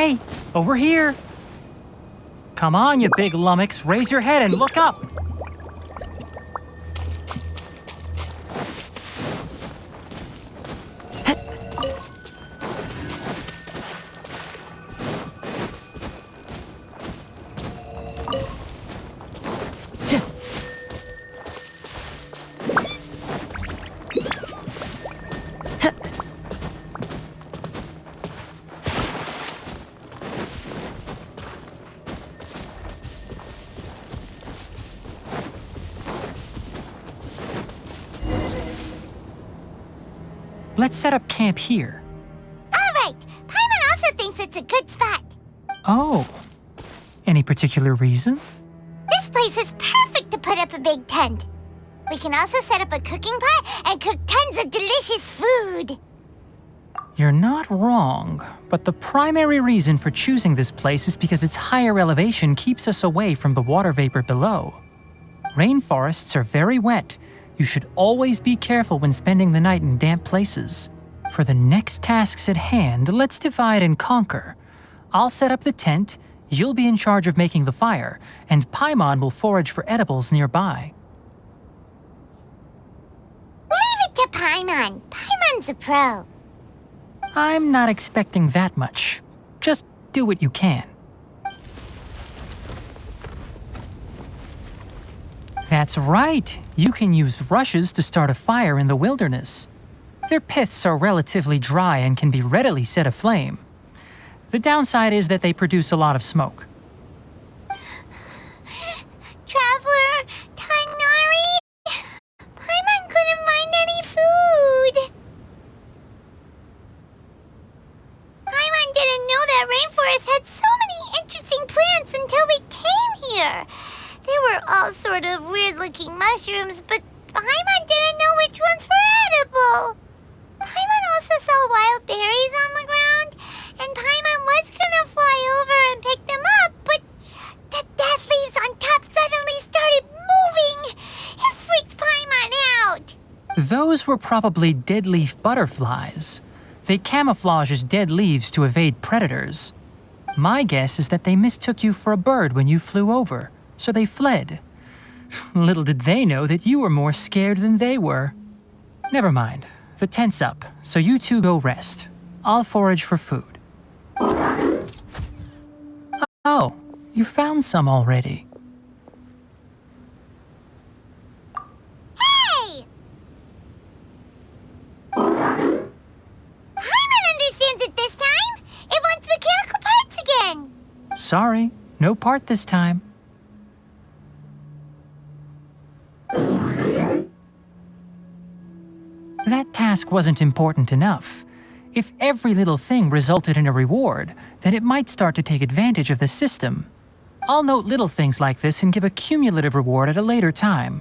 Hey, over here. Come on, you big lummox, raise your head and look up. Let's set up camp here. All right, Paimon also thinks it's a good spot. Oh, any particular reason? This place is perfect to put up a big tent. We can also set up a cooking pot and cook tons of delicious food. You're not wrong, but the primary reason for choosing this place is because its higher elevation keeps us away from the water vapor below. Rainforests are very wet. You should always be careful when spending the night in damp places. For the next tasks at hand, let's divide and conquer. I'll set up the tent, you'll be in charge of making the fire, and Paimon will forage for edibles nearby. Leave it to Paimon. Paimon's a pro. I'm not expecting that much. Just do what you can. That's right. You can use rushes to start a fire in the wilderness. Their piths are relatively dry and can be readily set aflame. The downside is that they produce a lot of smoke. Traveler, Tighnari, Paimon couldn't find any food. Paimon didn't know that rainforest had so many interesting plants until we came here. There were all sort of weird-looking mushrooms, but Paimon didn't know which ones were edible. Paimon also saw wild berries on the ground, and Paimon was gonna fly over and pick them up, but the dead leaves on top suddenly started moving. It freaked Paimon out. Those were probably dead leaf butterflies. They camouflage as dead leaves to evade predators. My guess is that they mistook you for a bird when you flew over, so they fled. Little did they know that you were more scared than they were. Never mind. The tent's up, so you two go rest. I'll forage for food. Oh, you found some already. Hey! Paimon understands it this time. It wants mechanical parts again. Sorry, no part this time. That task wasn't important enough. If every little thing resulted in a reward, then it might start to take advantage of the system. I'll note little things like this and give a cumulative reward at a later time.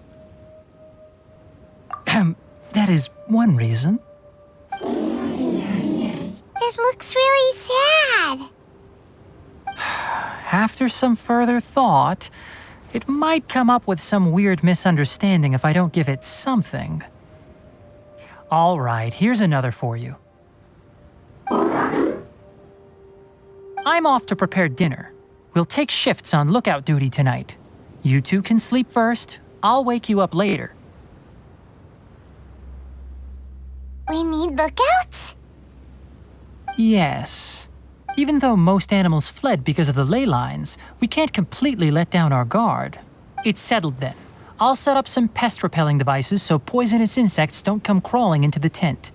That is one reason. It looks really sad. After some further thought, it might come up with some weird misunderstanding if I don't give it something. All right, here's another for you. I'm off to prepare dinner. We'll take shifts on lookout duty tonight. You two can sleep first. I'll wake you up later. We need lookouts? Yes. Even though most animals fled because of the ley lines, we can't completely let down our guard. It's settled then. I'll set up some pest-repelling devices so poisonous insects don't come crawling into the tent.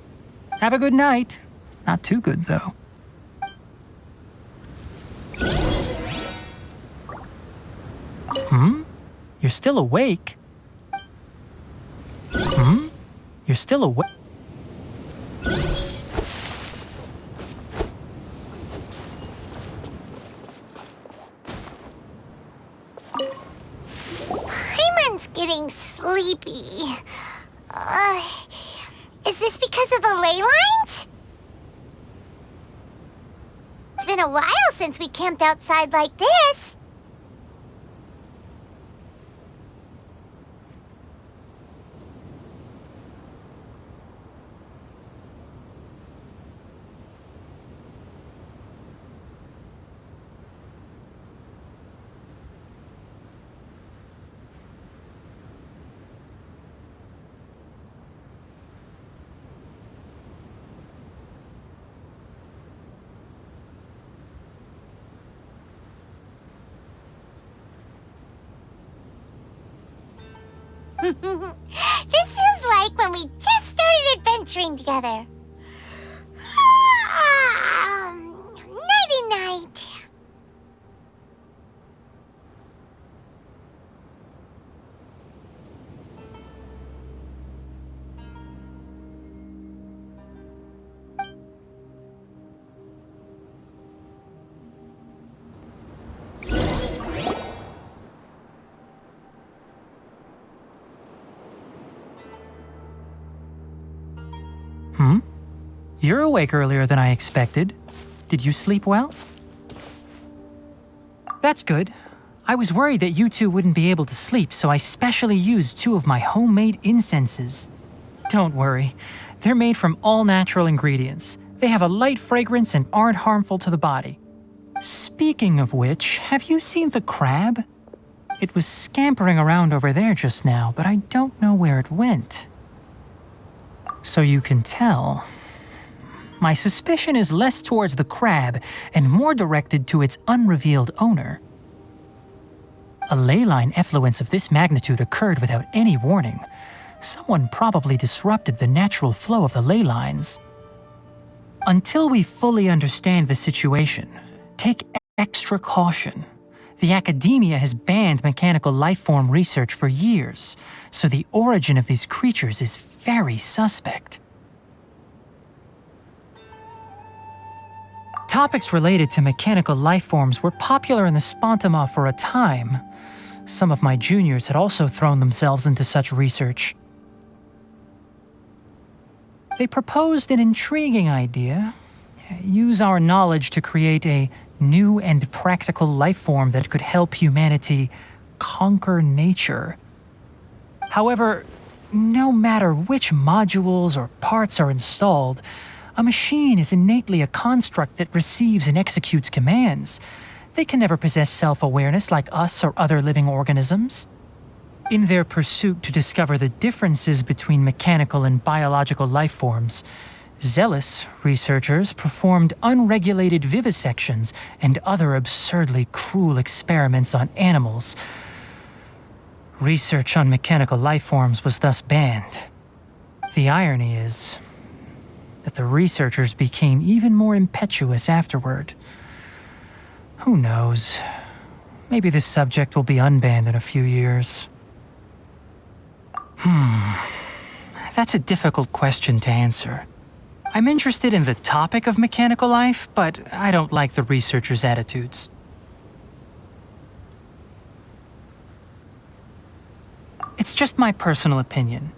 Have a good night. Not too good, though. You're still awake? You're still awake? Paimon's getting sleepy. Is this because of the ley lines? It's been a while since we camped outside like this. This feels like when we just started adventuring together. Nighty-night. You're awake earlier than I expected. Did you sleep well? That's good. I was worried that you two wouldn't be able to sleep, so I specially used 2 of my homemade incenses. Don't worry. They're made from all natural ingredients. They have a light fragrance and aren't harmful to the body. Speaking of which, have you seen the crab? It was scampering around over there just now, but I don't know where it went. So you can tell. My suspicion is less towards the crab and more directed to its unrevealed owner. A ley line effluence of this magnitude occurred without any warning. Someone probably disrupted the natural flow of the ley lines. Until we fully understand the situation, take extra caution. The academia has banned mechanical lifeform research for years, so the origin of these creatures is very suspect. Topics related to mechanical lifeforms were popular in the Spontama for a time. Some of my juniors had also thrown themselves into such research. They proposed an intriguing idea. Use our knowledge to create a new and practical lifeform that could help humanity conquer nature. However, no matter which modules or parts are installed, a machine is innately a construct that receives and executes commands. They can never possess self-awareness like us or other living organisms. In their pursuit to discover the differences between mechanical and biological life forms, zealous researchers performed unregulated vivisections and other absurdly cruel experiments on animals. Research on mechanical life forms was thus banned. The irony is that the researchers became even more impetuous afterward. Who knows? Maybe this subject will be unbanned in a few years. That's a difficult question to answer. I'm interested in the topic of mechanical life, but I don't like the researchers' attitudes. It's just my personal opinion.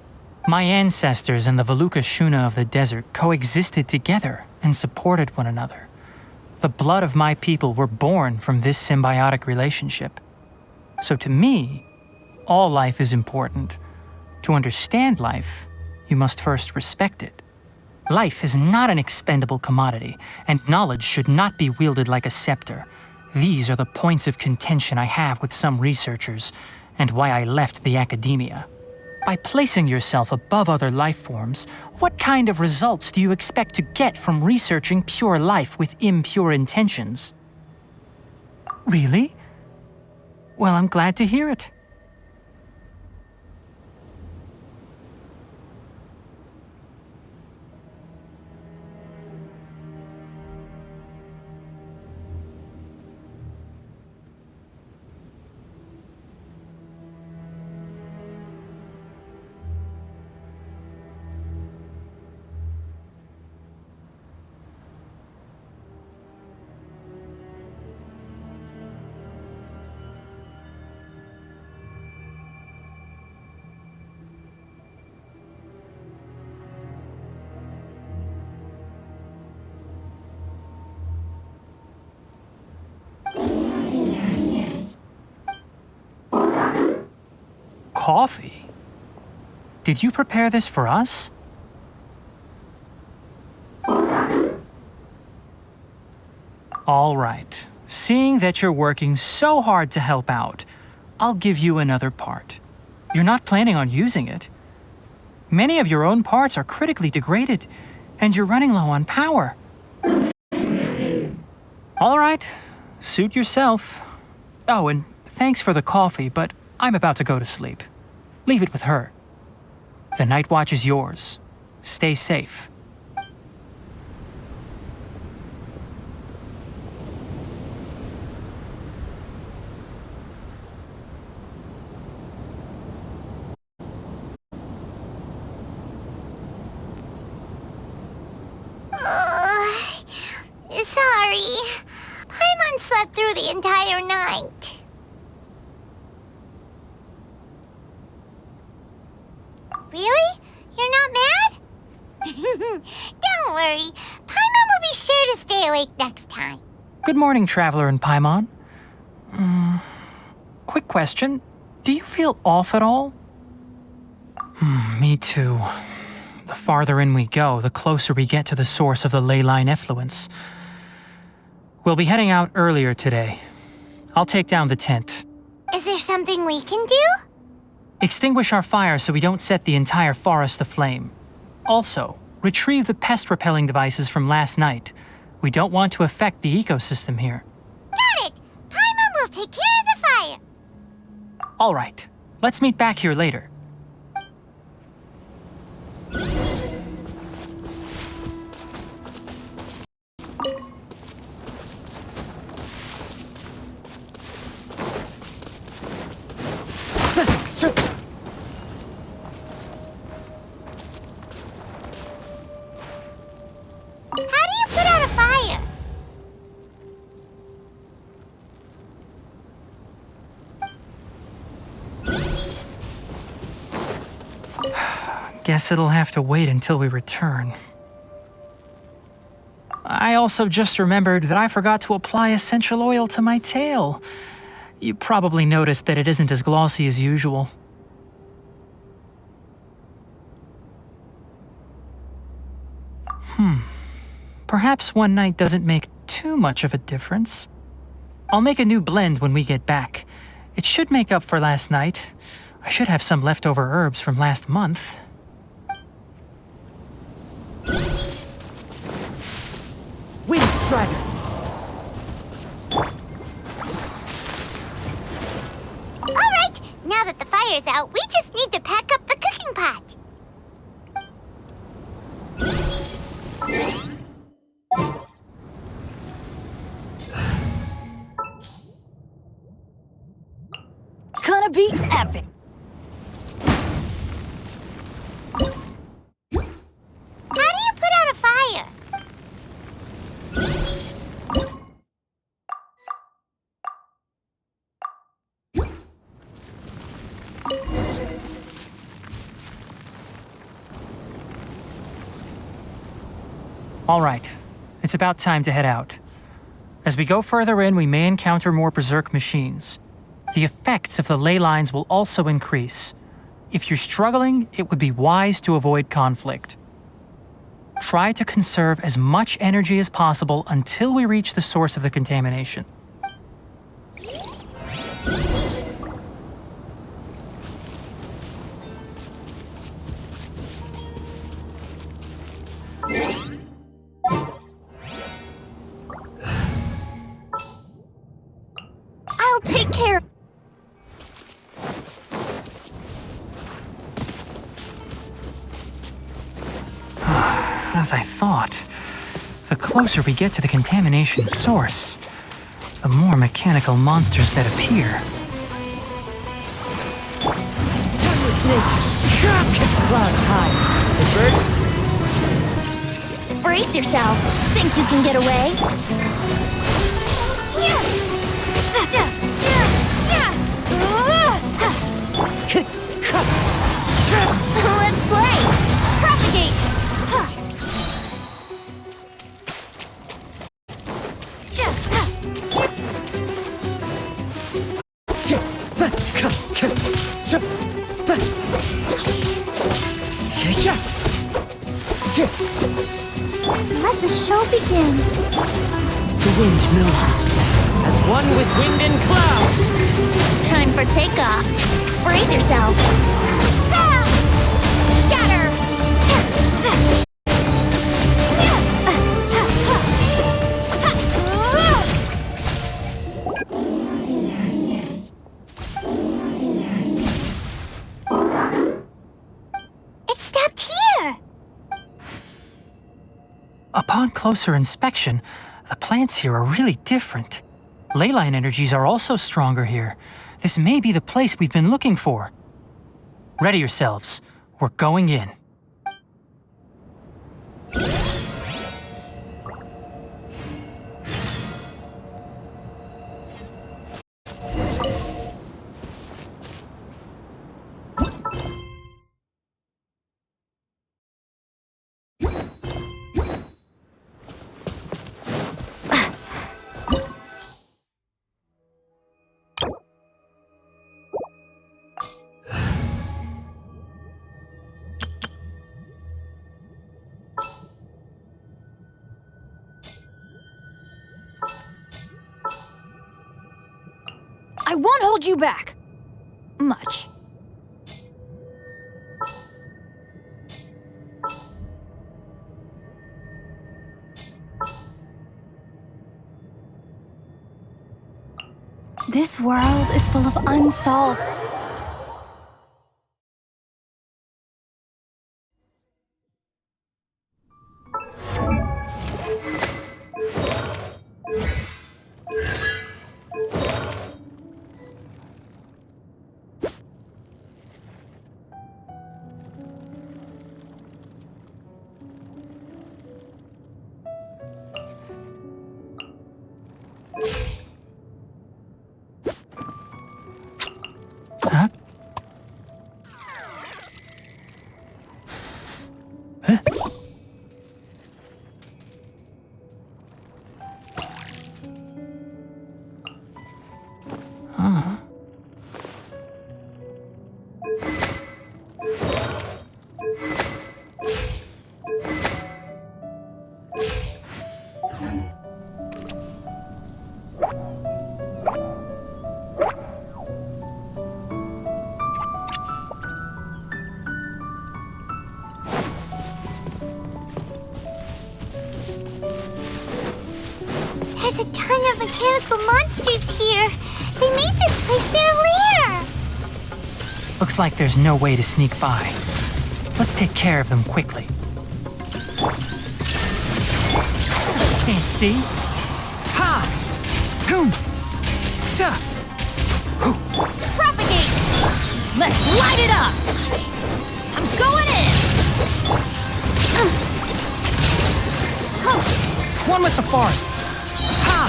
My ancestors and the Valuka Shuna of the desert coexisted together and supported one another. The blood of my people were born from this symbiotic relationship. So to me, all life is important. To understand life, you must first respect it. Life is not an expendable commodity, and knowledge should not be wielded like a scepter. These are the points of contention I have with some researchers, and why I left the academia. By placing yourself above other life forms, what kind of results do you expect to get from researching pure life with impure intentions? Really? Well, I'm glad to hear it. Coffee? Did you prepare this for us? All right. Seeing that you're working so hard to help out, I'll give you another part. You're not planning on using it. Many of your own parts are critically degraded, and you're running low on power. All right. Suit yourself. Oh, and thanks for the coffee, but I'm about to go to sleep. Leave it with her. The night watch is yours. Stay safe. Sorry. Paimon slept through the entire night. Really? You're not mad? Don't worry. Paimon will be sure to stay awake next time. Good morning, Traveler and Paimon. Quick question. Do you feel off at all? Me too. The farther in we go, the closer we get to the source of the ley line effluence. We'll be heading out earlier today. I'll take down the tent. Is there something we can do? Extinguish our fire so we don't set the entire forest aflame. Also, retrieve the pest-repelling devices from last night. We don't want to affect the ecosystem here. Got it! Paimon will take care of the fire. All right. Let's meet back here later. How do you put out a fire? Guess it'll have to wait until we return. I also just remembered that I forgot to apply essential oil to my tail. You probably noticed that it isn't as glossy as usual. Perhaps one night doesn't make too much of a difference. I'll make a new blend when we get back. It should make up for last night. I should have some leftover herbs from last month. Wind Strider! Alright, now that the fire's out, we just need to pack up the cooking pot. Gonna be epic! How do you put out a fire? All right, it's about time to head out. As we go further in, we may encounter more berserk machines. The effects of the ley lines will also increase. If you're struggling, it would be wise to avoid conflict. Try to conserve as much energy as possible until we reach the source of the contamination. I'll take care. As I thought, the closer we get to the contamination source, the more mechanical monsters that appear. Done with nature. Kick clouds high. Bert? Brace yourself. Think you can get away? Let's play! Propagate! Let the show begin. The wind knows me. As one with wind and cloud. Time for takeoff. Brace yourself. Scatter! Upon closer inspection, the plants here are really different. Leyline energies are also stronger here. This may be the place we've been looking for. Ready yourselves. We're going in. I won't hold you back. Much. This world is full of unsolved... Huh? Huh? There's a ton of mechanical monsters here. They made this place their lair. Looks like there's no way to sneak by. Let's take care of them quickly. Can't see? Ha! Boom! Sa! Propagate! Let's light it up! I'm going in! One with the forest! Ha!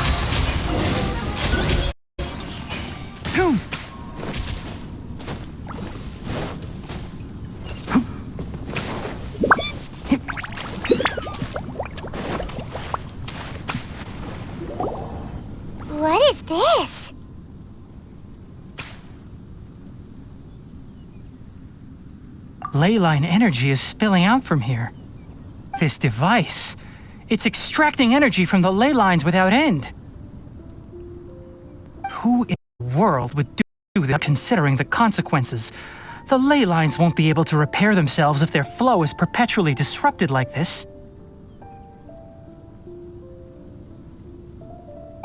Boom! What is this? Leyline energy is spilling out from here. This device, it's extracting energy from the ley lines without end. Who in the world would do that considering the consequences? The ley lines won't be able to repair themselves if their flow is perpetually disrupted like this.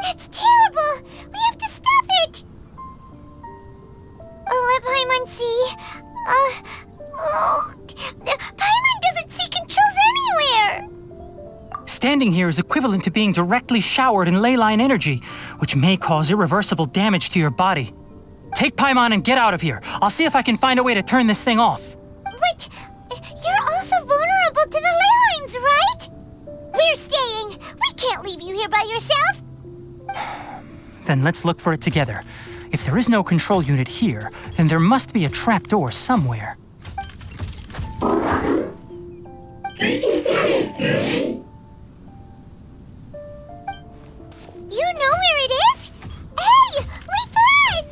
That's terrible! We have to stop it! Let Paimon see. Paimon doesn't see controls anywhere! Standing here is equivalent to being directly showered in leyline energy, which may cause irreversible damage to your body. Take Paimon and get out of here. I'll see if I can find a way to turn this thing off. But you're also vulnerable to the ley lines, right? We're staying. We can't leave you here by yourself. Then let's look for it together. If there is no control unit here, then there must be a trapdoor somewhere. You know where it is? Hey, wait for us!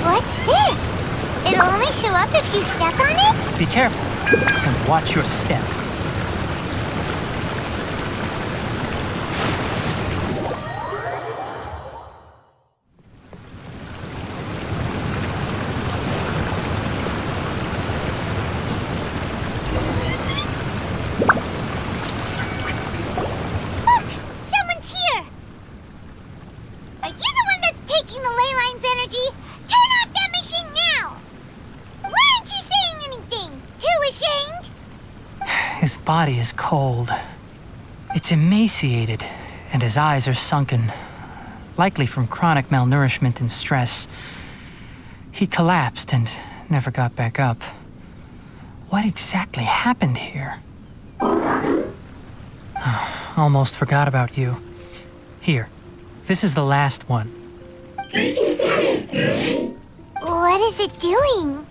What's this? It'll only show up if you step on it? Be careful and watch your step. Look! Someone's here! Are you the one that's taking the ley line's energy? Turn off that machine now! Why aren't you saying anything? Too ashamed? His body is cold. It's emaciated, and his eyes are sunken, likely from chronic malnourishment and stress. He collapsed and never got back up. What exactly happened here? Almost forgot about you. Here, this is the last one. What is it doing?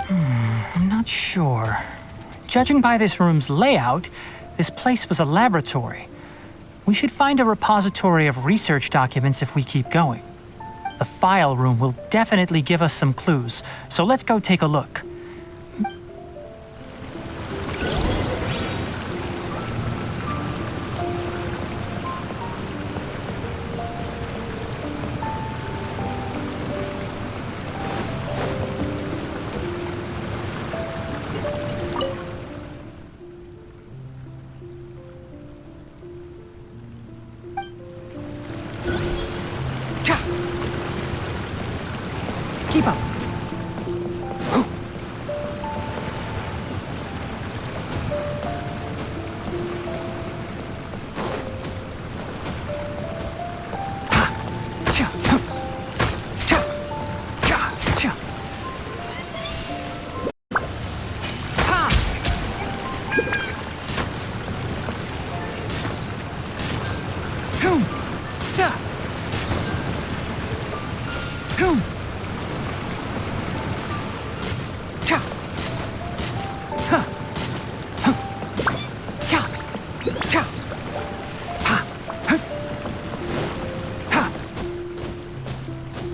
I'm not sure. Judging by this room's layout, this place was a laboratory. We should find a repository of research documents if we keep going. The file room will definitely give us some clues, so let's go take a look. Keep up.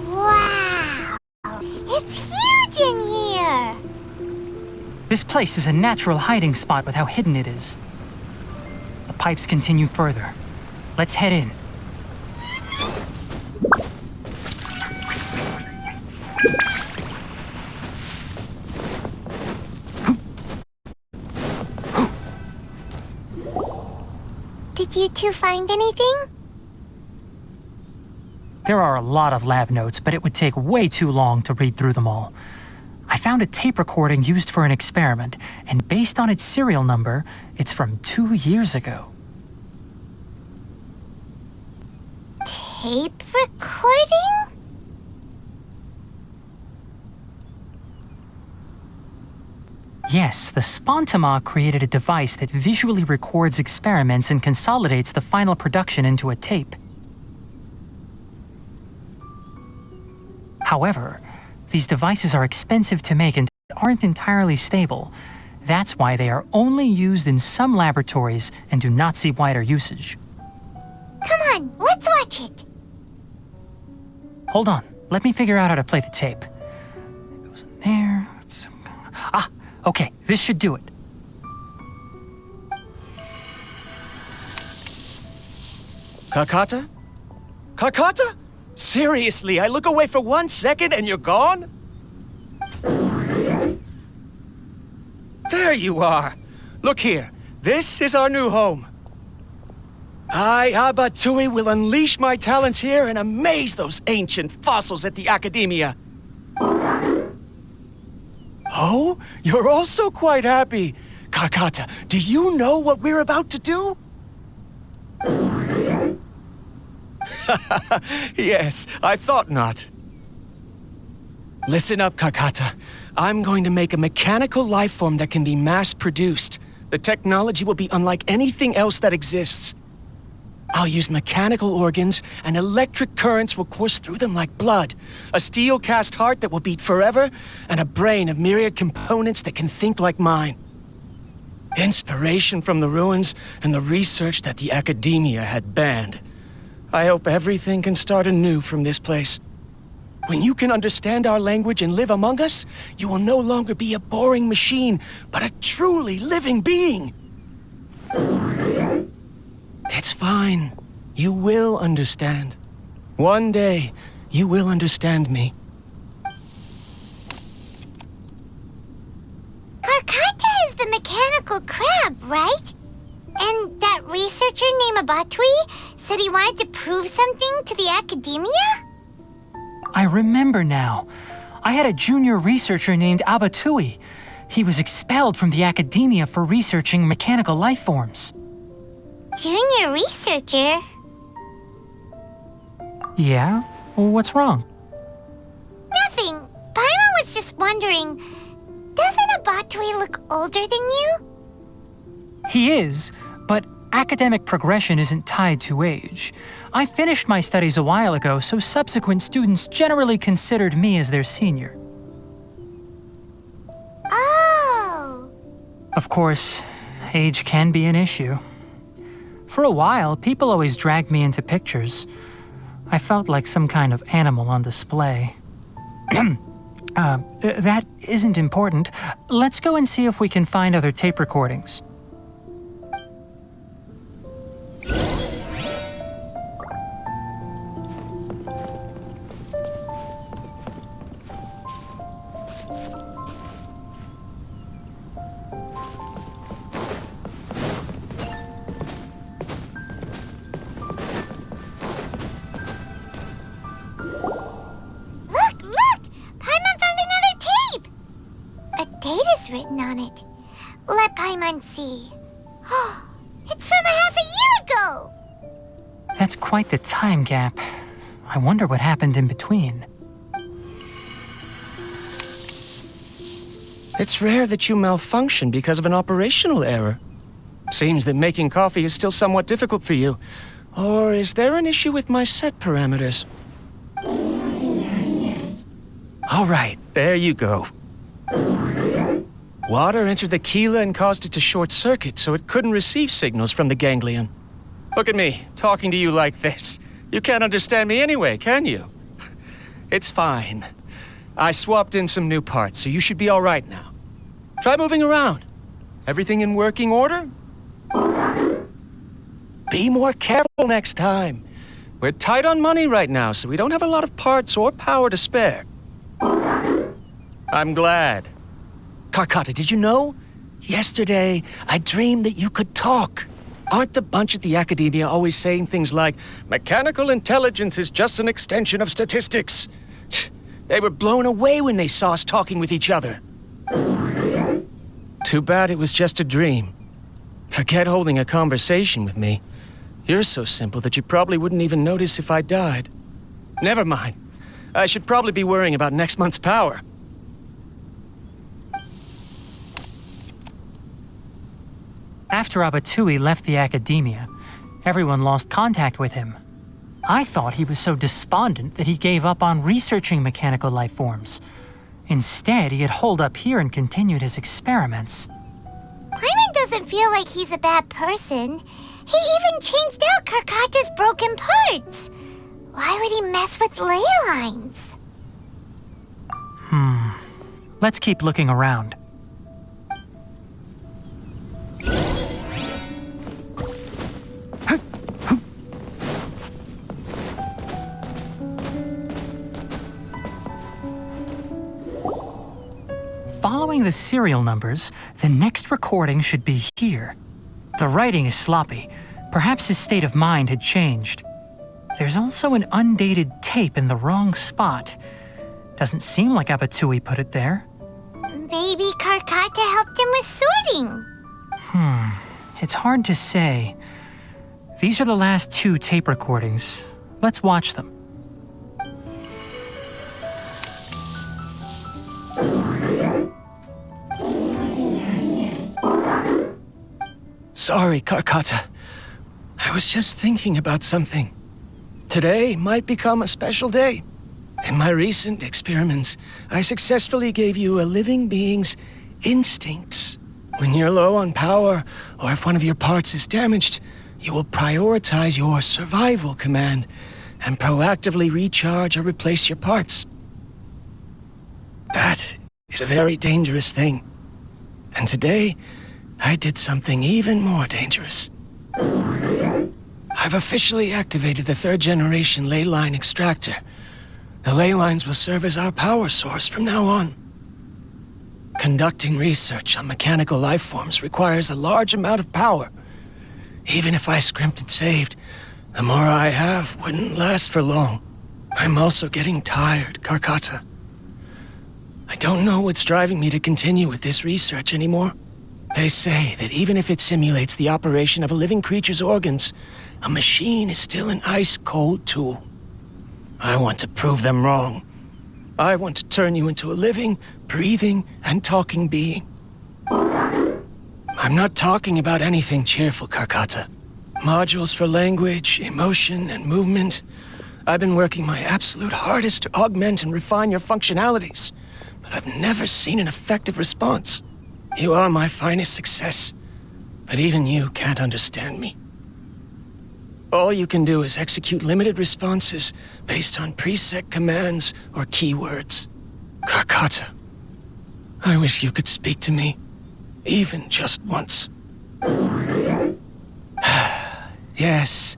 Wow! It's huge in here! This place is a natural hiding spot with how hidden it is. The pipes continue further. Let's head in. Did you two find anything? There are a lot of lab notes, but it would take way too long to read through them all. I found a tape recording used for an experiment, and based on its serial number, it's from 2 years ago. Tape recording? Yes, the Spontima created a device that visually records experiments and consolidates the final production into a tape. However, these devices are expensive to make and aren't entirely stable. That's why they are only used in some laboratories and do not see wider usage. Come on, let's watch it. Hold on, let me figure out how to play the tape. It goes in there. Okay, this should do it. Carcata? Carcata? Seriously, I look away for 1 second and you're gone? There you are. Look here. This is our new home. I, Abatui, will unleash my talents here and amaze those ancient fossils at the Academia. Oh, you're also quite happy. Carcata, do you know what we're about to do? Yes, I thought not. Listen up, Carcata. I'm going to make a mechanical life form that can be mass-produced. The technology will be unlike anything else that exists. I'll use mechanical organs, and electric currents will course through them like blood. A steel-cast heart that will beat forever, and a brain of myriad components that can think like mine. Inspiration from the ruins and the research that the Academia had banned. I hope everything can start anew from this place. When you can understand our language and live among us, you will no longer be a boring machine, but a truly living being. It's fine. You will understand. One day, you will understand me. Karkata is the mechanical crab, right? And that researcher named Abatui said he wanted to prove something to the academia? I remember now. I had a junior researcher named Abatui. He was expelled from the academia for researching mechanical life forms. Junior researcher? Yeah? What's wrong? Nothing. Paimon was just wondering, doesn't Abatui look older than you? He is, but academic progression isn't tied to age. I finished my studies a while ago, so subsequent students generally considered me as their senior. Oh. Of course, age can be an issue. For a while, people always dragged me into pictures. I felt like some kind of animal on display. That isn't important. Let's go and see if we can find other tape recordings. Look! Paimon found another tape! A date is written on it. Let Paimon see. Oh, it's from a half a year ago! That's quite the time gap. I wonder what happened in between. It's rare that you malfunction because of an operational error. Seems that making coffee is still somewhat difficult for you. Or is there an issue with my set parameters? All right, there you go. Water entered the chela and caused it to short circuit, so it couldn't receive signals from the ganglion. Look at me, talking to you like this. You can't understand me anyway, can you? It's fine. I swapped in some new parts, so you should be all right now. Try moving around. Everything in working order? Be more careful next time. We're tight on money right now, so we don't have a lot of parts or power to spare. I'm glad. Karkata, did you know? Yesterday, I dreamed that you could talk. Aren't the bunch at the academia always saying things like, mechanical intelligence is just an extension of statistics? They were blown away when they saw us talking with each other. Too bad it was just a dream. Forget holding a conversation with me. You're so simple that you probably wouldn't even notice if I died. Never mind. I should probably be worrying about next month's power. After Abatui left the academia, everyone lost contact with him. I thought he was so despondent that he gave up on researching mechanical life forms. Instead, he had holed up here and continued his experiments. Paimon doesn't feel like he's a bad person. He even changed out Karkata's broken parts. Why would he mess with ley lines? Let's keep looking around. Following the serial numbers, the next recording should be here. The writing is sloppy. Perhaps his state of mind had changed. There's also an undated tape in the wrong spot. Doesn't seem like Abatui put it there. Maybe Karkata helped him with sorting. It's hard to say. These are the last 2 tape recordings. Let's watch them. Sorry, Karkata. I was just thinking about something. Today might become a special day. In my recent experiments, I successfully gave you a living being's instincts. When you're low on power, or if one of your parts is damaged, you will prioritize your survival command and proactively recharge or replace your parts. That is a very dangerous thing. And today, I did something even more dangerous. I've officially activated the 3rd generation ley line extractor. The ley lines will serve as our power source from now on. Conducting research on mechanical life forms requires a large amount of power. Even if I scrimped and saved, the more I have wouldn't last for long. I'm also getting tired, Karkata. I don't know what's driving me to continue with this research anymore. They say that even if it simulates the operation of a living creature's organs, a machine is still an ice-cold tool. I want to prove them wrong. I want to turn you into a living, breathing, and talking being. I'm not talking about anything cheerful, Karkata. Modules for language, emotion, and movement. I've been working my absolute hardest to augment and refine your functionalities, but I've never seen an effective response. You are my finest success, but even you can't understand me. All you can do is execute limited responses based on preset commands or keywords. Karkata, I wish you could speak to me, even just once. Yes,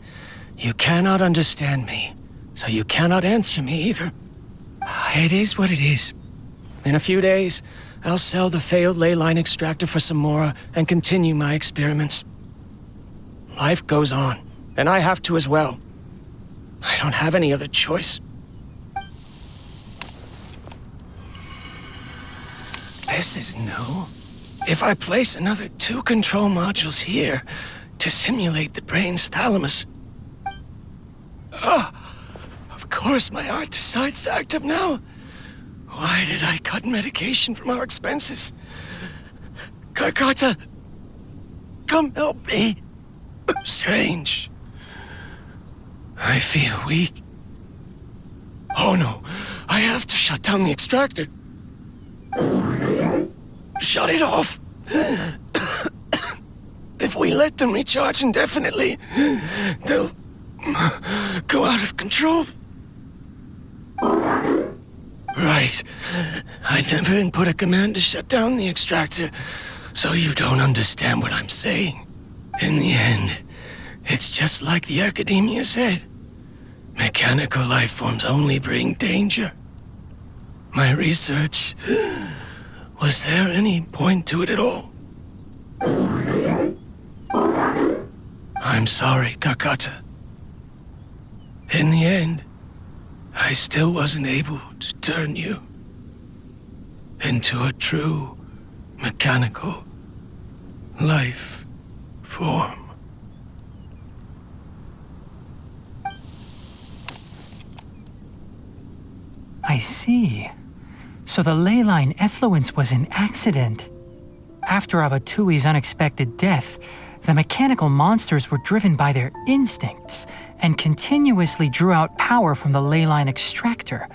you cannot understand me, so you cannot answer me either. It is what it is. In a few days, I'll sell the failed ley line extractor for some more and continue my experiments. Life goes on, and I have to as well. I don't have any other choice. This is new. If I place another 2 control modules here to simulate the brain's thalamus... Of course my heart decides to act up now. Why did I cut medication from our expenses? Karkata, come help me. Strange. I feel weak. Oh no, I have to shut down the extractor. Shut it off. If we let them recharge indefinitely, they'll go out of control. Right. I never input a command to shut down the extractor, so you don't understand what I'm saying. In the end, it's just like the academia said. Mechanical life forms only bring danger. My research... Was there any point to it at all? I'm sorry, Karkata. In the end, I still wasn't able to turn you into a true mechanical life form. I see. So the ley line effluence was an accident. After Abatui's unexpected death, the mechanical monsters were driven by their instincts and continuously drew out power from the ley line extractor.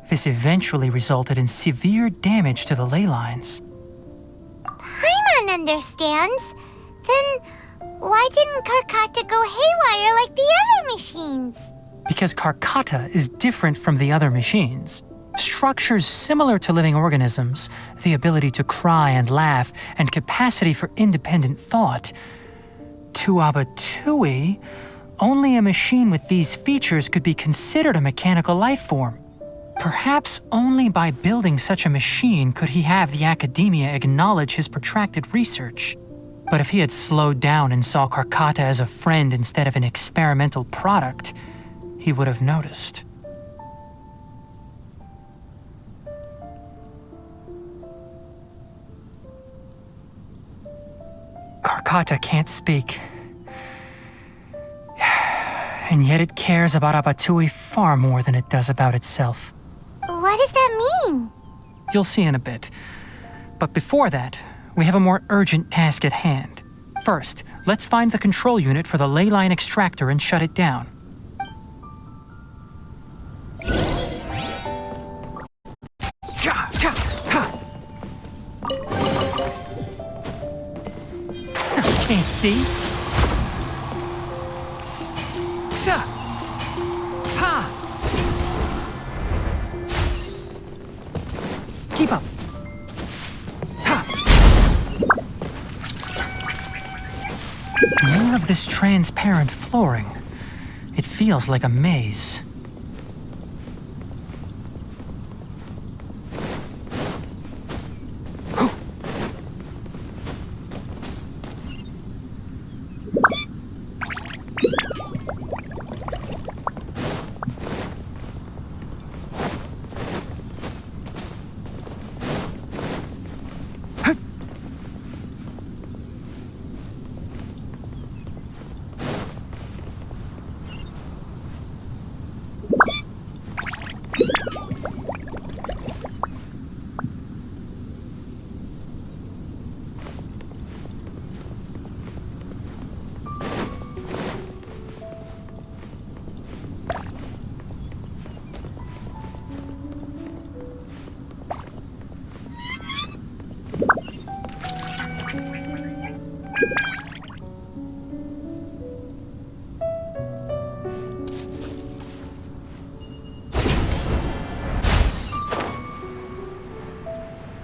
This eventually resulted in severe damage to the ley lines. Paimon understands. Then why didn't Karkata go haywire like the other machines? Because Karkata is different from the other machines. Structures similar to living organisms, the ability to cry and laugh, and capacity for independent thought. To Abatui, only a machine with these features could be considered a mechanical life form. Perhaps only by building such a machine could he have the academia acknowledge his protracted research. But if he had slowed down and saw Karkata as a friend instead of an experimental product, he would have noticed. Karkata can't speak. And yet it cares about Abatui far more than it does about itself. What does that mean? You'll see in a bit. But before that, we have a more urgent task at hand. First, let's find the control unit for the ley line extractor and shut it down. Can't see? Keep up. More of this transparent flooring. It feels like a maze.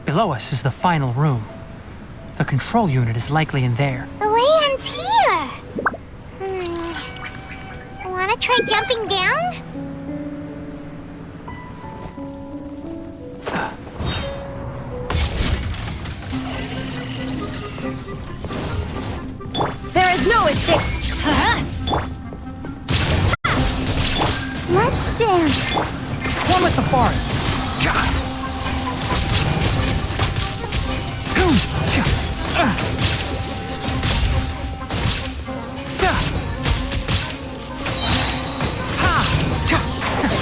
Below us is the final room. The control unit is likely in there. The way ends here. Wanna try jumping down? There is no escape. Let's dance. One with the forest.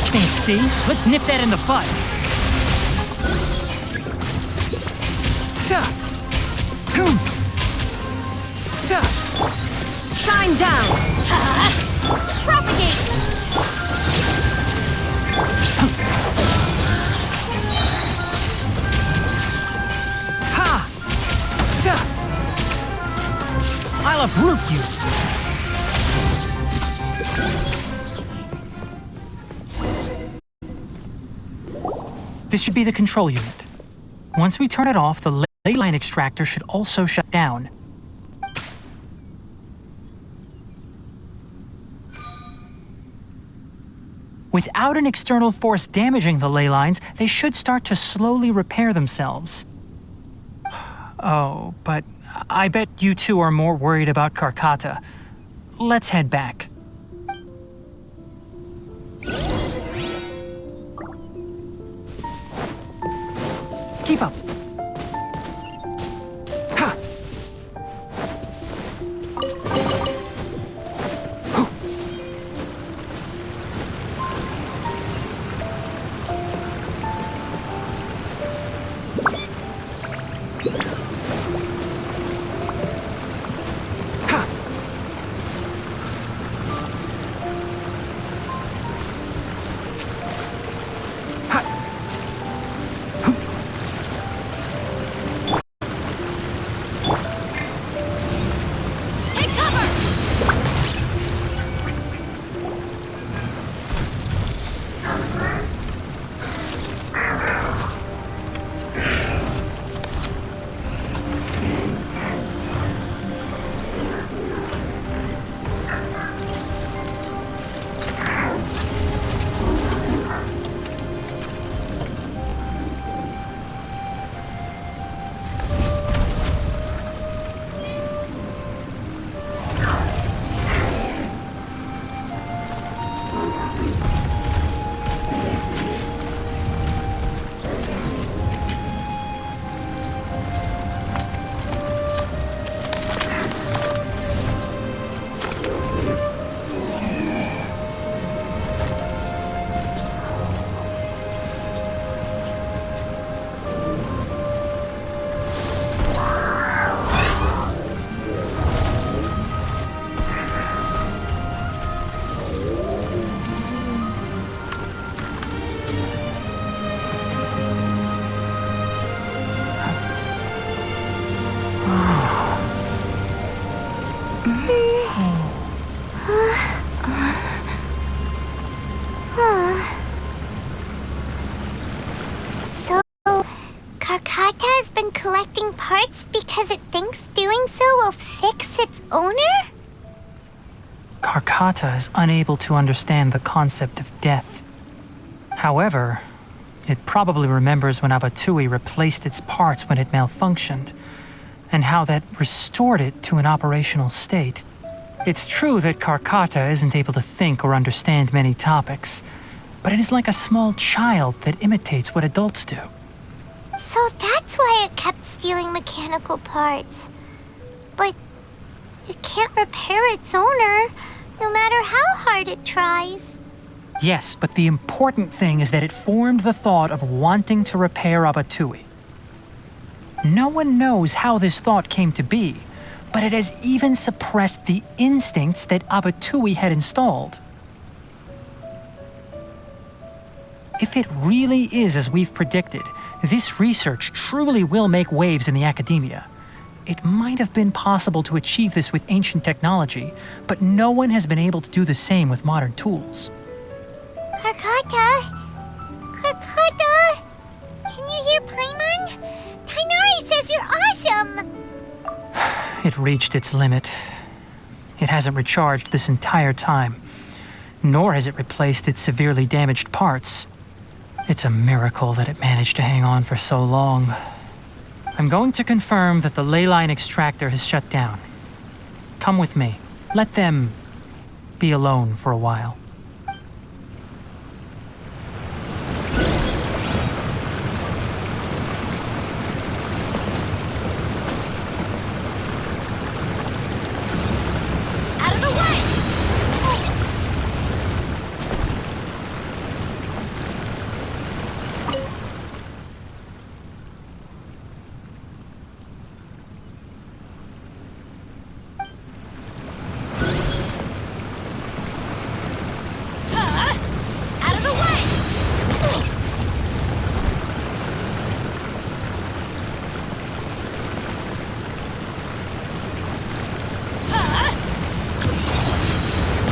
Can't see? Let's nip that in the bud. Shine down. Propagate. I'll uproot you. This should be the control unit. Once we turn it off, the ley line extractor should also shut down. Without an external force damaging the ley lines, they should start to slowly repair themselves. Oh, but I bet you two are more worried about Karkata. Let's head back. Keep up. Ha! been collecting parts because it thinks doing so will fix its owner? Karkata is unable to understand the concept of death. However, it probably remembers when Abatui replaced its parts when it malfunctioned, and how that restored it to an operational state. It's true that Karkata isn't able to think or understand many topics, but it is like a small child that imitates what adults do. So that's why it kept stealing mechanical parts. But it can't repair its owner, no matter how hard it tries. Yes, but the important thing is that it formed the thought of wanting to repair Abatui. No one knows how this thought came to be, but it has even suppressed the instincts that Abatui had installed. If it really is as we've predicted, this research truly will make waves in the academia. It might have been possible to achieve this with ancient technology, but no one has been able to do the same with modern tools. Karkata? Karkata? Can you hear Paimon? Tighnari says you're awesome! It reached its limit. It hasn't recharged this entire time, nor has it replaced its severely damaged parts. It's a miracle that it managed to hang on for so long. I'm going to confirm that the ley line extractor has shut down. Come with me. Let them be alone for a while. Out of the way! Out of the way!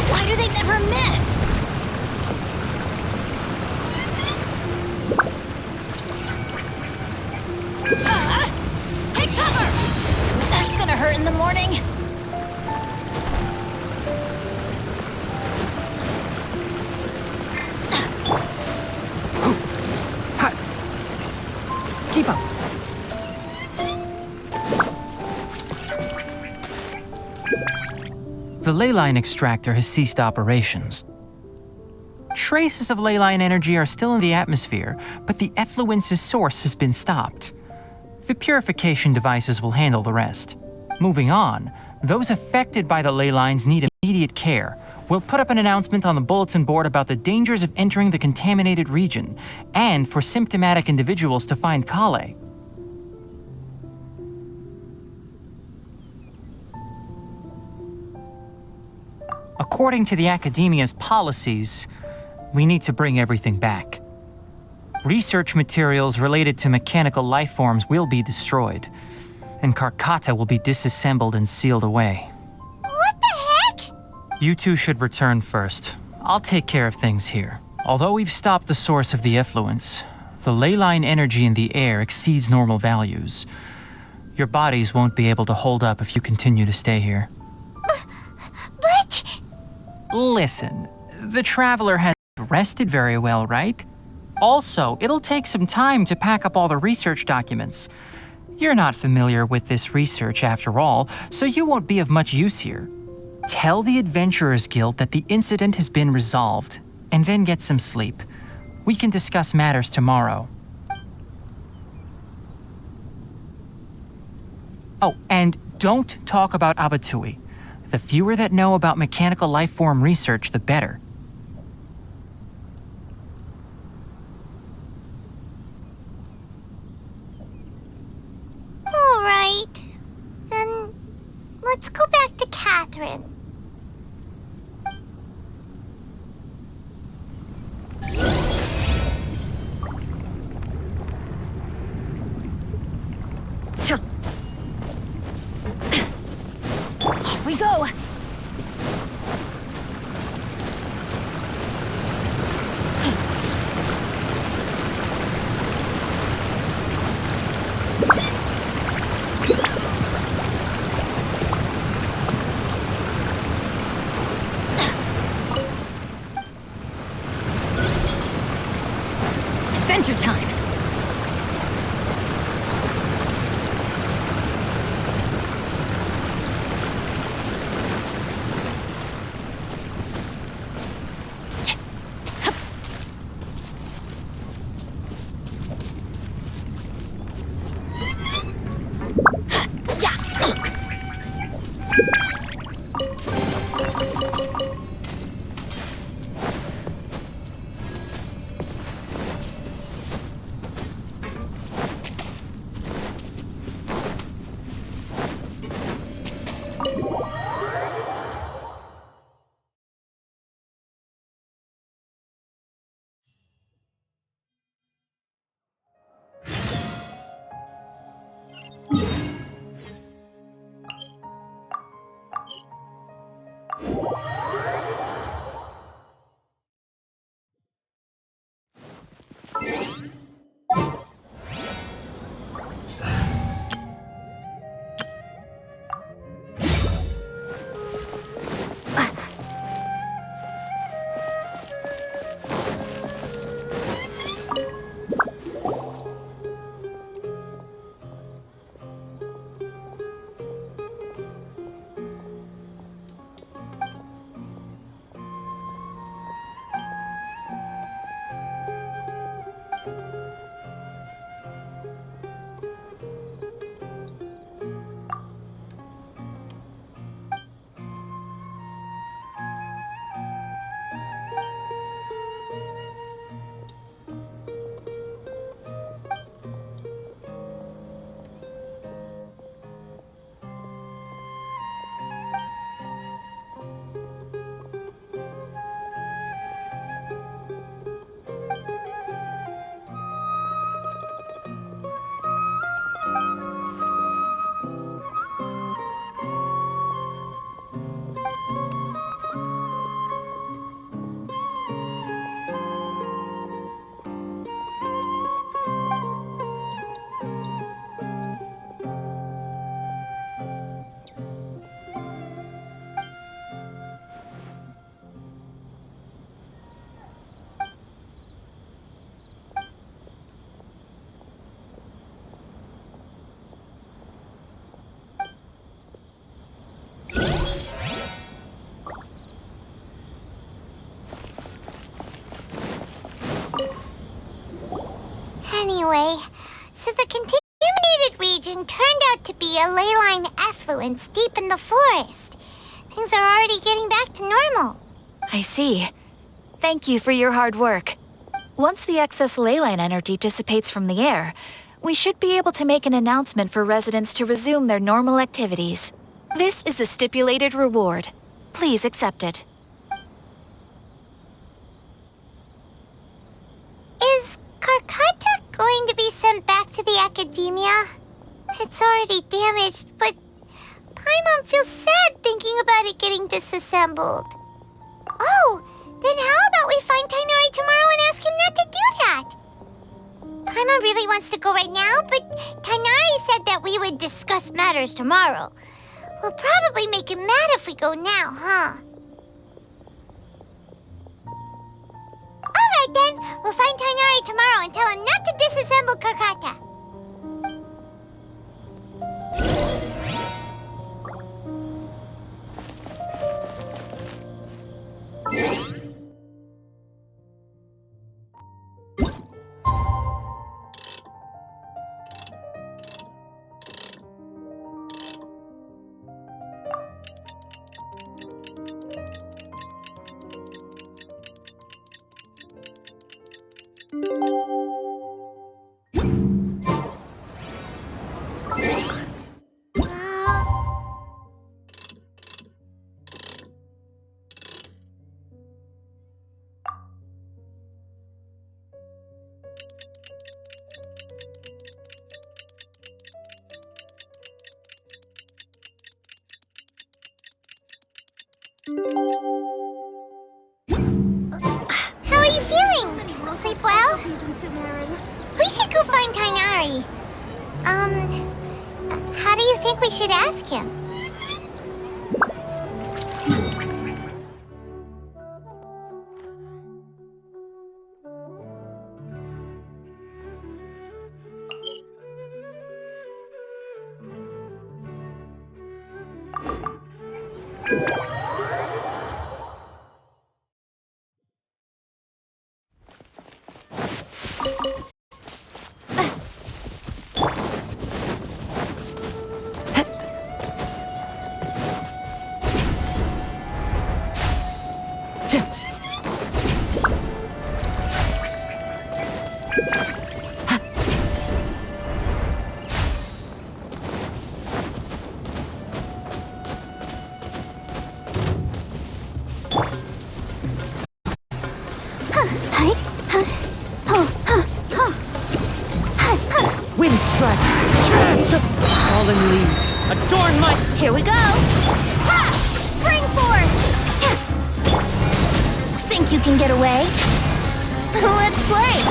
Why do they never miss? Take cover! That's gonna hurt in the morning. Keep up! The ley line extractor has ceased operations. Traces of ley line energy are still in the atmosphere, but the effluence's source has been stopped. The purification devices will handle the rest. Moving on, those affected by the ley lines need immediate care. We'll put up an announcement on the bulletin board about the dangers of entering the contaminated region, and for symptomatic individuals to find Kale. According to the Academia's policies, we need to bring everything back. Research materials related to mechanical life forms will be destroyed, and Karkata will be disassembled and sealed away. What the heck? You two should return first. I'll take care of things here. Although we've stopped the source of the effluence, the ley line energy in the air exceeds normal values. Your bodies won't be able to hold up if you continue to stay here. But... Listen, the Traveler hasn't rested very well, right? Also, it'll take some time to pack up all the research documents. You're not familiar with this research after all, so you won't be of much use here. Tell the Adventurers Guild that the incident has been resolved, and then get some sleep. We can discuss matters tomorrow. Oh, and don't talk about Abatui. The fewer that know about mechanical life form research, the better. all right. Then let's go back to Catherine. Off we go! Adventure time! Anyway, so the contaminated region turned out to be a ley line effluence deep in the forest. Things are already getting back to normal. I see. Thank you for your hard work. Once the excess ley line energy dissipates from the air, we should be able to make an announcement for residents to resume their normal activities. This is the stipulated reward. Please accept it. Is Karkata going to be sent back to the academia? It's already damaged, but Paimon feels sad thinking about it getting disassembled. Oh, then how about we find Tighnari tomorrow and ask him not to do that? Paimon really wants to go right now, but Tighnari said that we would discuss matters tomorrow. We'll probably make him mad if we go now, huh? Alright then, we'll find Tighnari tomorrow and tell him not to disassemble Karkata. How are you feeling? Sleep well? We should go find Tighnari. How do you think we should ask him? Wind strike! Fallen leaves, adorn my... Here we go! Ha! Spring force! Think you can get away? Let's play!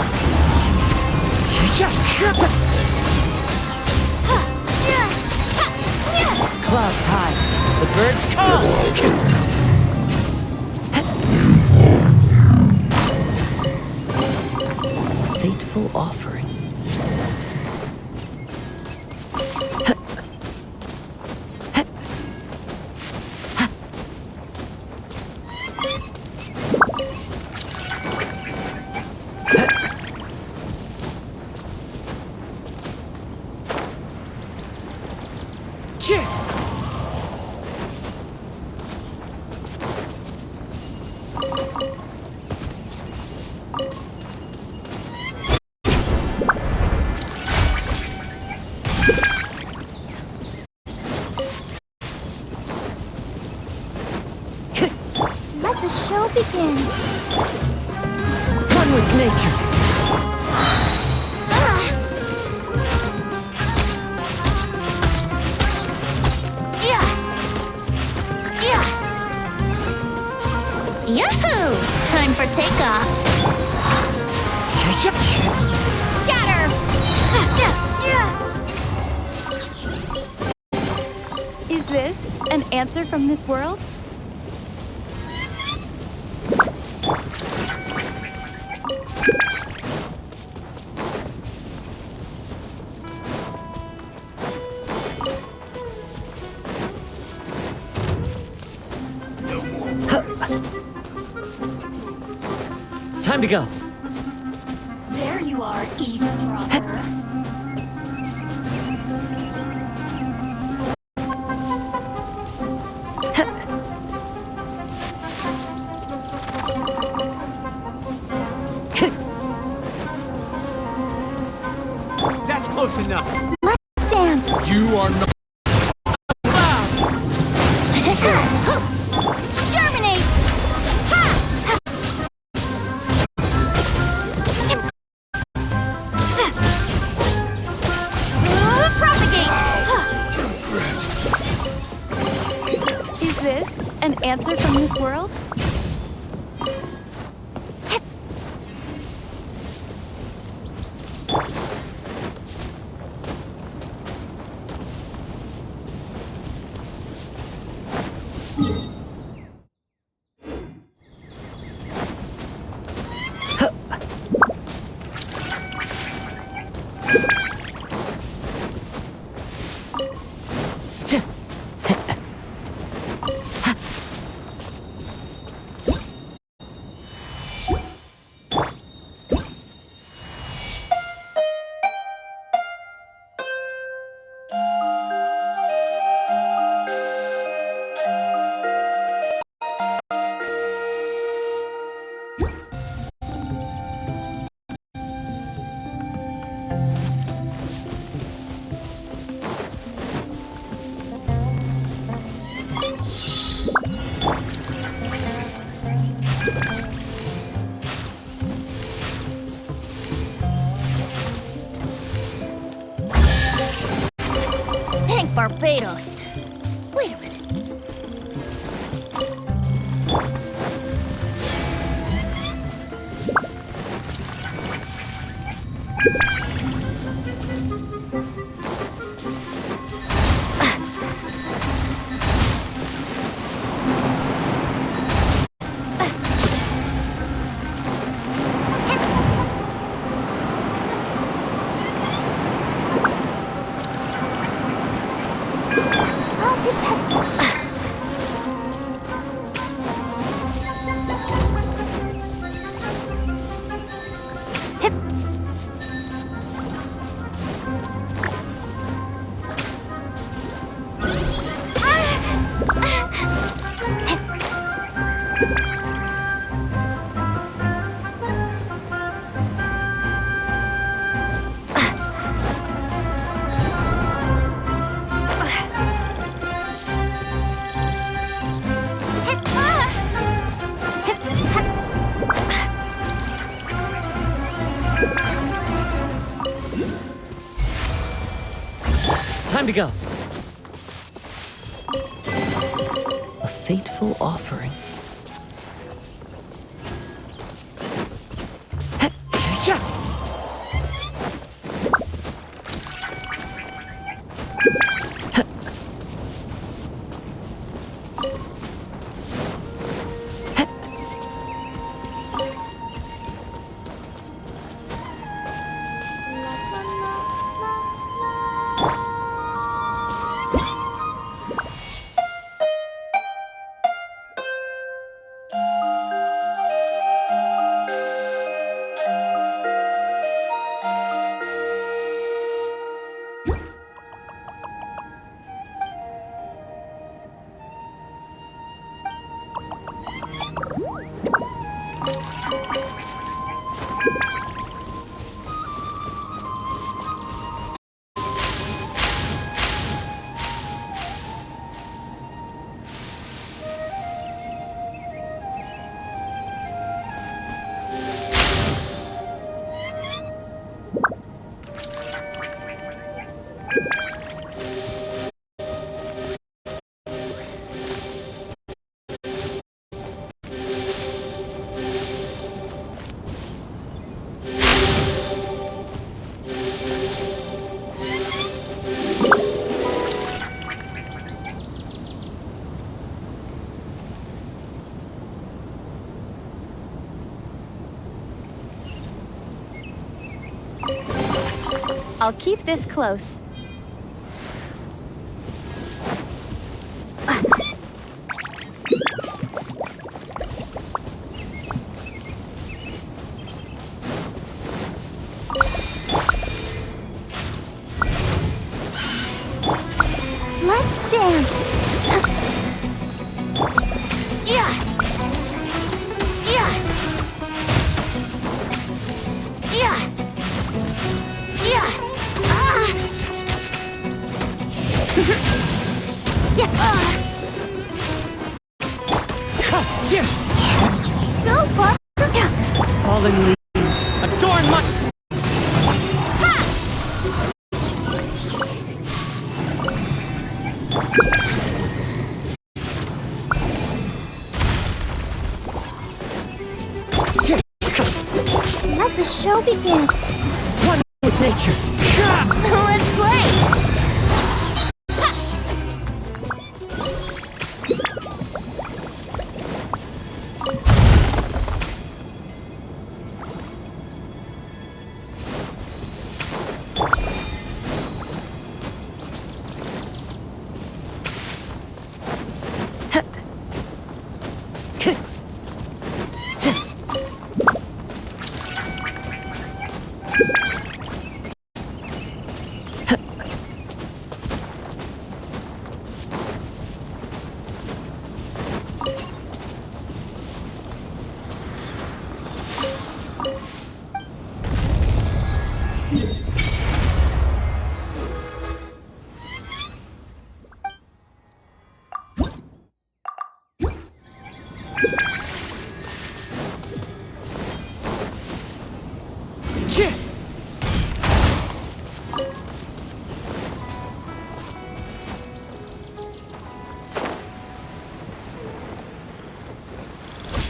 Clouds high, the birds call! A fateful offering. Let the show begin. One with nature. Yahoo! Time for takeoff. Scatter! Is this an answer from this world? Time to go. There you are, eavesdropper. That's close enough. Dance. You are not. Germinate! Ha! Propagate! Is this an answer from this world? Thank Barbados. Wait a minute. I'll protect you. Time to go. A fateful offering. I'll keep this close. Let's dance. Yeah! Yeah! Yeah! Yeah! Go, Buck. Fallen leaves. Adorn my... Let the show begin. One with nature. Let's play.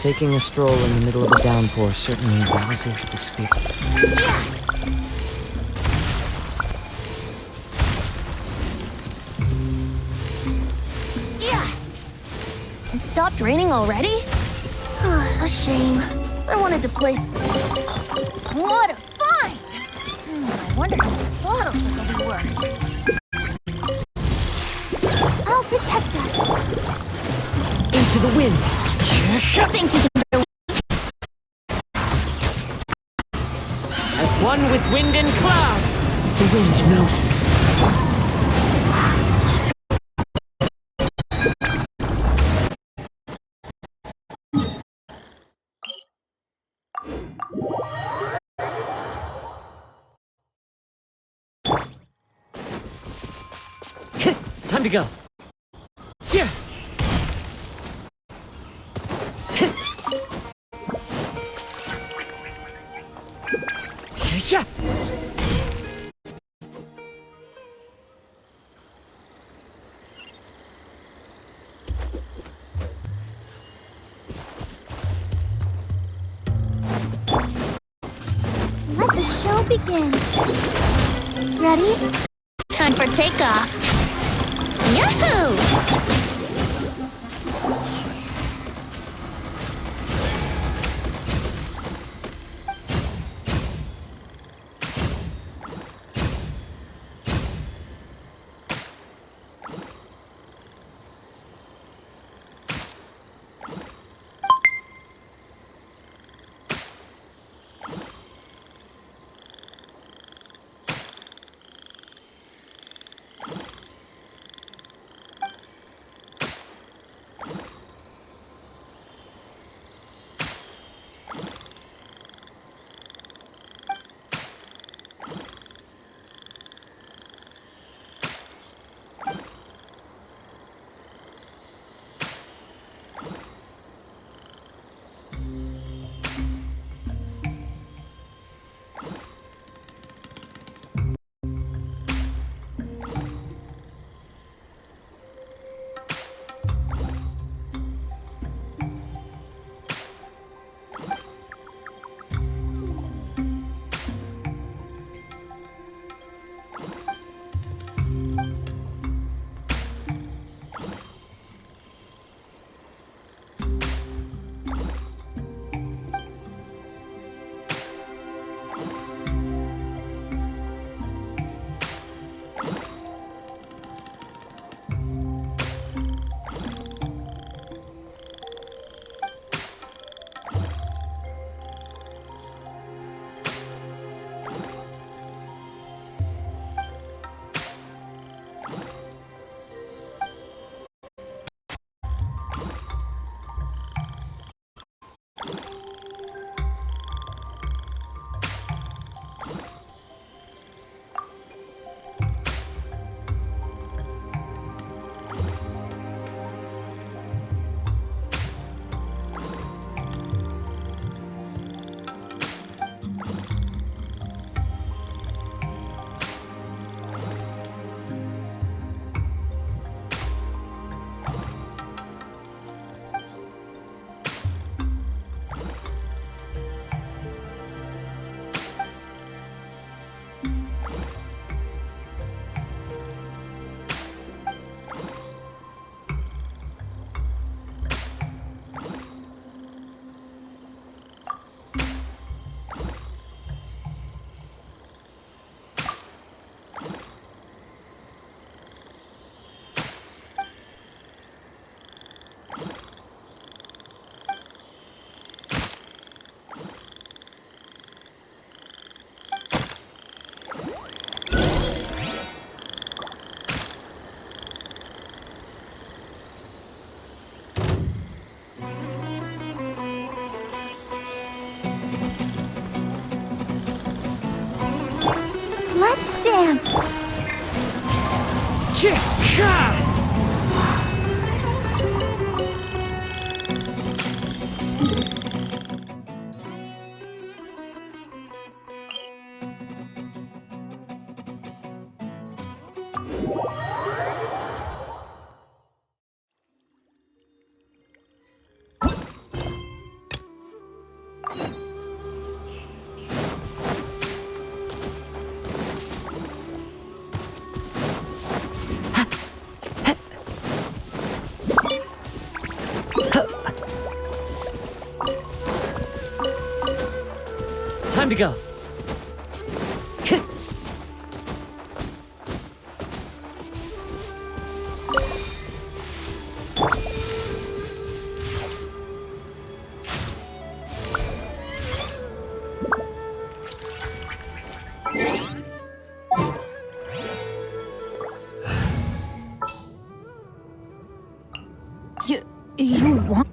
Taking a stroll in the middle of a downpour certainly rouses the spirit. It stopped raining already? A shame. I wanted to place. What a find! I wonder how many bottles this will be worth. I'll protect us. Into the wind! Think you can As one with wind and cloud! The wind knows me. Time to go. Yeah. Yeah. Let the show begin. Ready? Time for takeoff. Yahoo! Let's dance. Time to go. You want...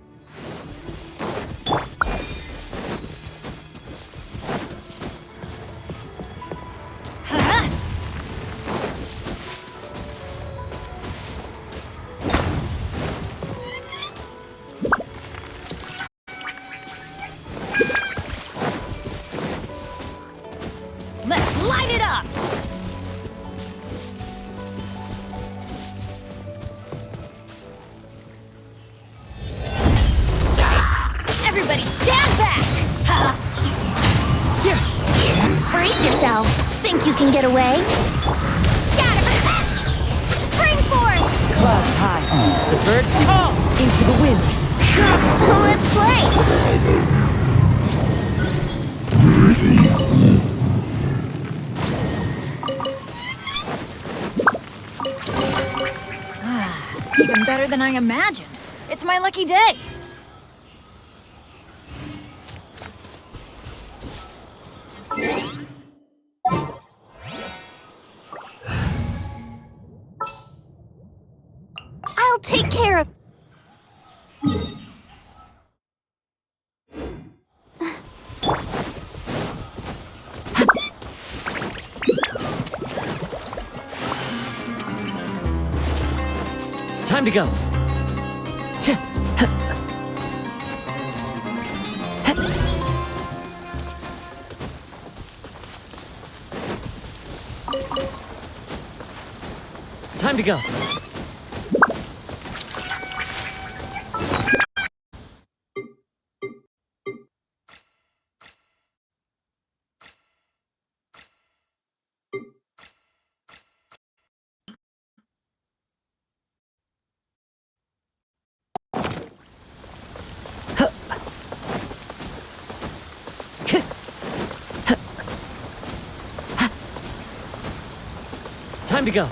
light it up! Everybody stand back! Brace yourselves. Think you can get away? Spring forth! Clouds high. The birds call into the wind. Let's play! Even better than I imagined. It's my lucky day. I'll take care of... Time to go. Time to go. Time to go.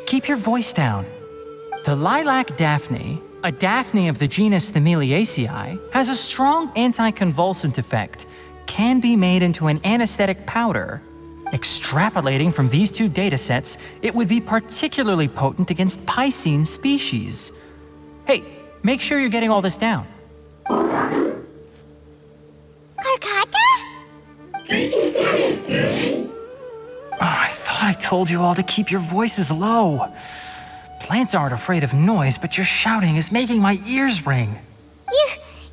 Keep your voice down. The lilac daphne, a daphne of the genus Thameliaceae, has a strong anticonvulsant effect, can be made into an anesthetic powder. Extrapolating from these two datasets, it would be particularly potent against Piscine species. Hey, make sure you're getting all this down. Karkata? I thought I told you all to keep your voices low. Plants aren't afraid of noise, but your shouting is making my ears ring. You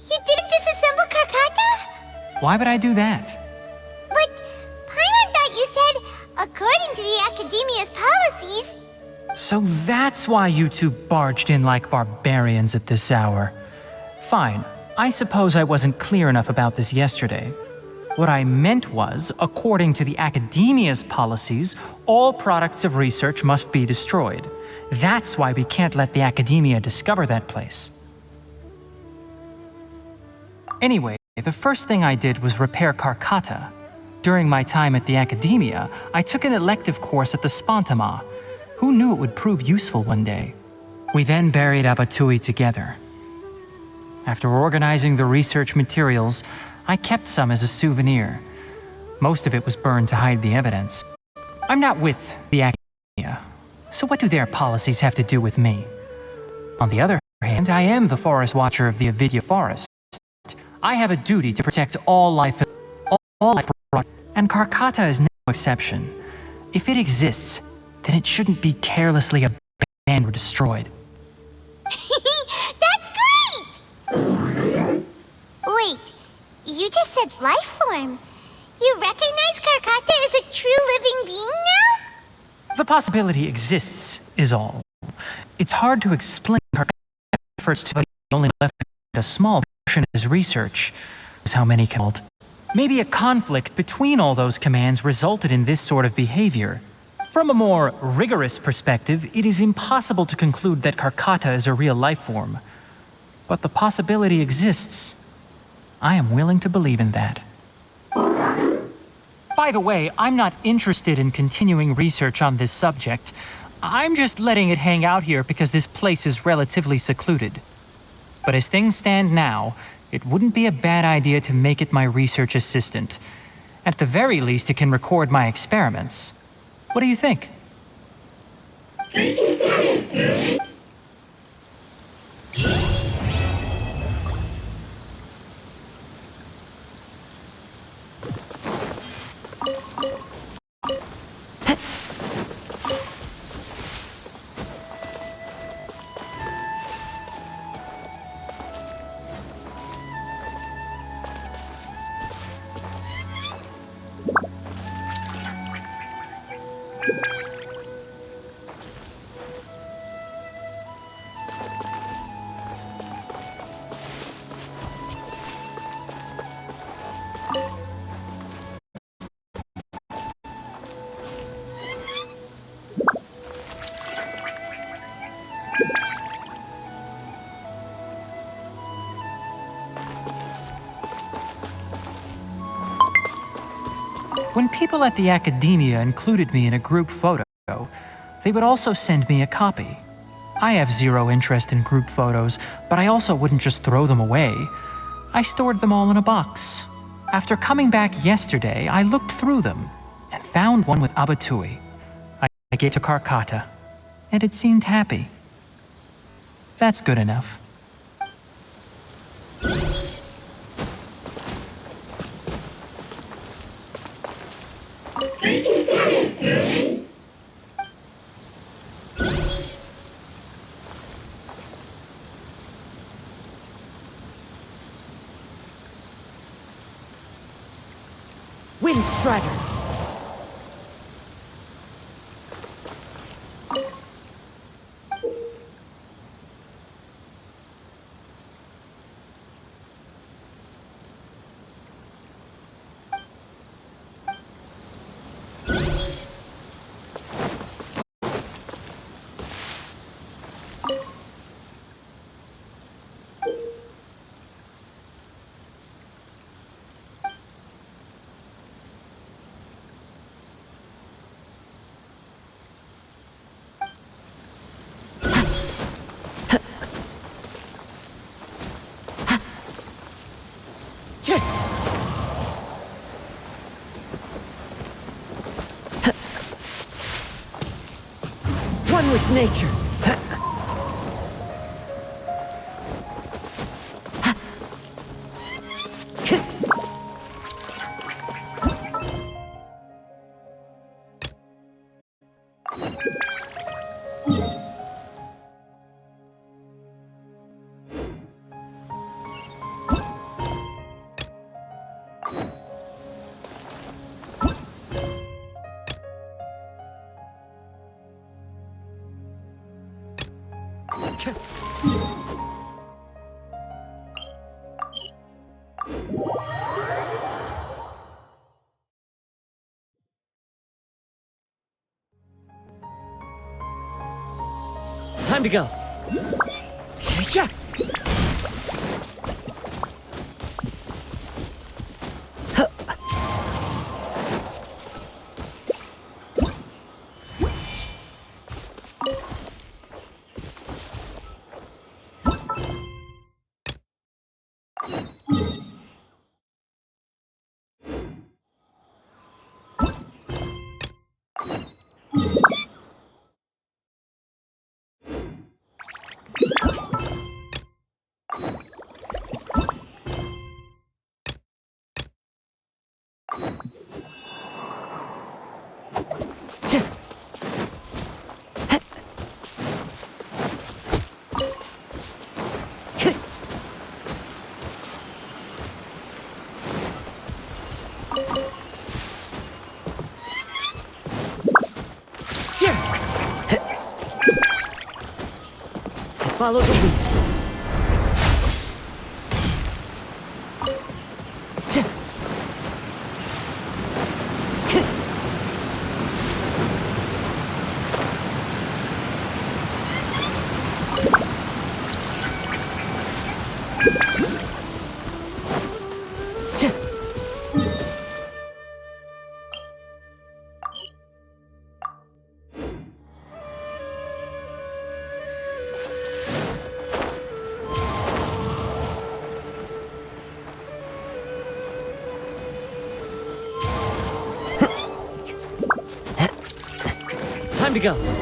didn't disassemble Karkata? Why would I do that? But Paimon thought you said, according to the Academia's policies... So that's why you two barged in like barbarians at this hour. Fine, I suppose I wasn't clear enough about this yesterday. What I meant was, according to the Academia's policies, all products of research must be destroyed. That's why we can't let the Academia discover that place. Anyway, the first thing I did was repair Karkata. During my time at the Academia, I took an elective course at the Spontama. Who knew it would prove useful one day? We then buried Abatui together. After organizing the research materials, I kept some as a souvenir. Most of it was burned to hide the evidence. I'm not with the Academia, so what do their policies have to do with me? On the other hand, I am the Forest Watcher of the Avidya Forest. I have a duty to protect all life, and Karkata is no exception. If it exists, then it shouldn't be carelessly abandoned or destroyed. That's great! Wait, you just said life form. You recognize Karkata as a true living being now? The possibility exists, is all. It's hard to explain Karkata's efforts to, but he only left a small portion of his research. Was how many killed. Maybe a conflict between all those commands resulted in this sort of behavior. From a more rigorous perspective, it is impossible to conclude that Karkata is a real life form. But the possibility exists. I am willing to believe in that. By the way, I'm not interested in continuing research on this subject. I'm just letting it hang out here because this place is relatively secluded. But as things stand now, it wouldn't be a bad idea to make it my research assistant. At the very least, it can record my experiments. What do you think? When people at the academia included me in a group photo, they would also send me a copy. I have zero interest in group photos, but I also wouldn't just throw them away. I stored them all in a box. After coming back yesterday, I looked through them and found one with Abatui. I gave it to Karkata, and it seemed happy. That's good enough. Windstrider! One with nature. Time to go. Yeah. Follow the lead. Time to go.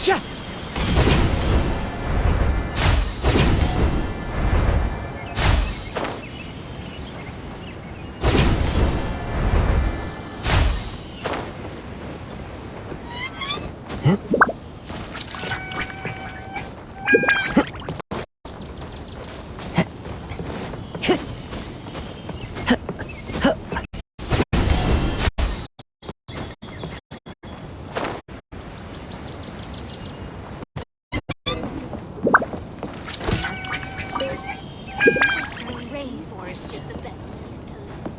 Shisha! The rainforest is the best place to live.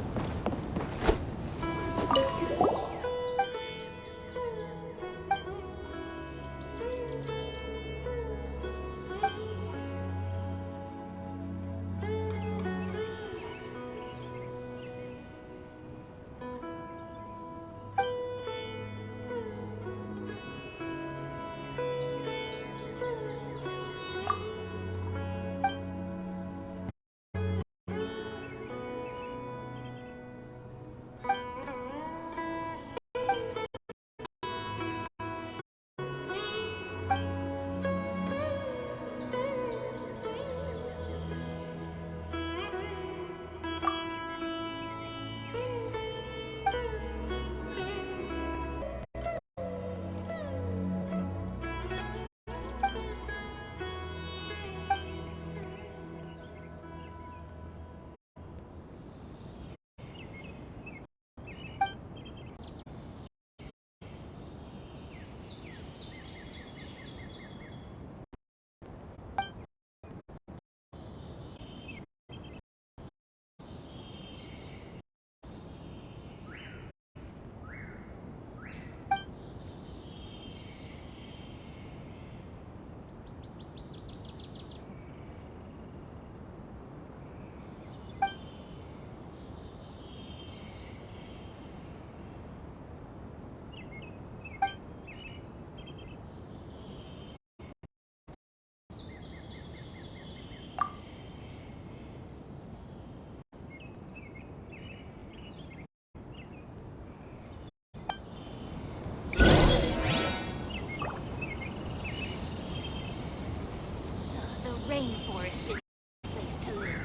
The rainforest is the place to live.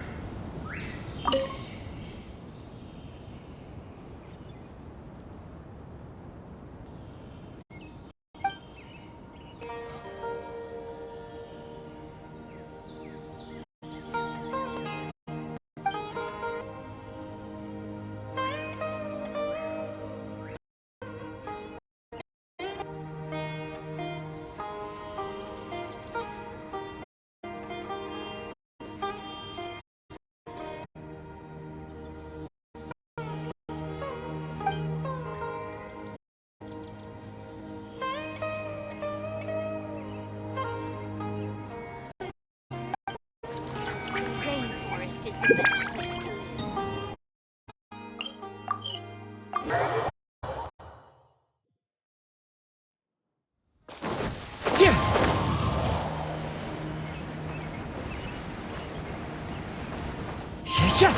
The rainforest is the best place to live. Shisha!